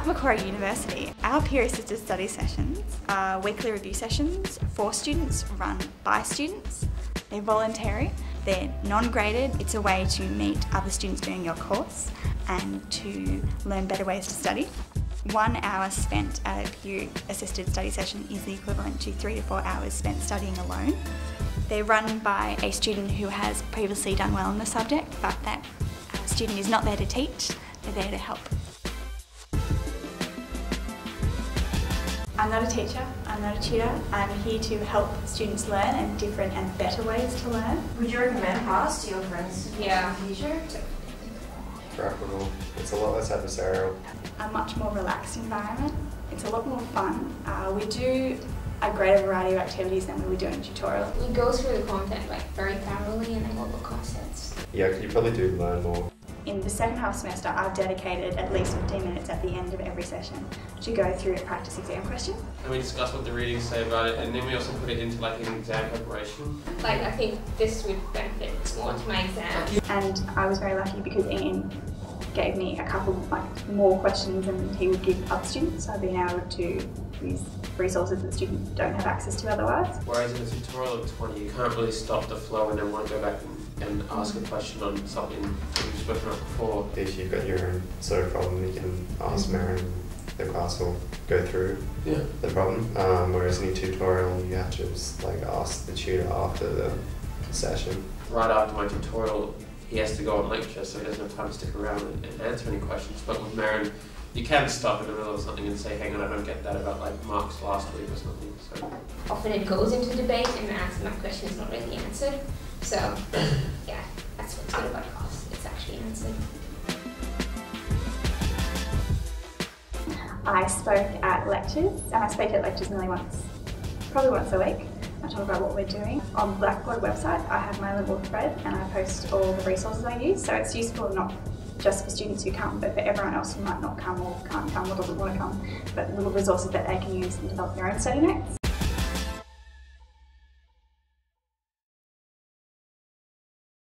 At Macquarie University, our peer-assisted study sessions are weekly review sessions for students run by students. They're voluntary, they're non-graded. It's a way to meet other students doing your course and to learn better ways to study. 1 hour spent at a peer-assisted study session is the equivalent to 3 to 4 hours spent studying alone. They're run by a student who has previously done well in the subject, but that student is not there to teach, they're there to help. I'm not a teacher, I'm not a tutor. I'm here to help students learn and different and better ways to learn. Would you recommend PAS to your friends in the future? Preferable. It's a lot less adversarial. A much more relaxed environment. It's a lot more fun. We do a greater variety of activities than we would do in tutorial. You go through the content very thoroughly and then all the concepts. Yeah, you probably do learn more. In the second half semester, I've dedicated at least 15 minutes at the end of every session to go through a practice exam question. And we discuss what the readings say about it, and then we also put it into an exam preparation. I think this would benefit more to my exam. And I was very lucky because Ian gave me a couple more questions than he would give other students, so I've been able to use resources that students don't have access to otherwise. Whereas in a tutorial of 20, you can't really stop the flow and then want to go back and ask a question on something that you've spoken about before. If you've got your own sort of problem, you can ask Maren. The class will go through the problem. Whereas in a tutorial, you have to just ask the tutor after the session. Right after my tutorial, he has to go on lecture, so he doesn't have time to stick around and answer any questions. But with Maren, you can stop in the middle of something and say, hang on, I don't get that about Mark's last week or something. So. Often it goes into debate and my question is not really answered. So yeah, that's what's good about PAS. It's actually answered. I spoke at lectures, and I speak at lectures probably once a week. I talk about what we're doing. On Blackboard website, I have my little thread and I post all the resources I use, so it's useful not just for students who come, but for everyone else who might not come or can't come or doesn't want to come, but little resources that they can use and develop their own study notes.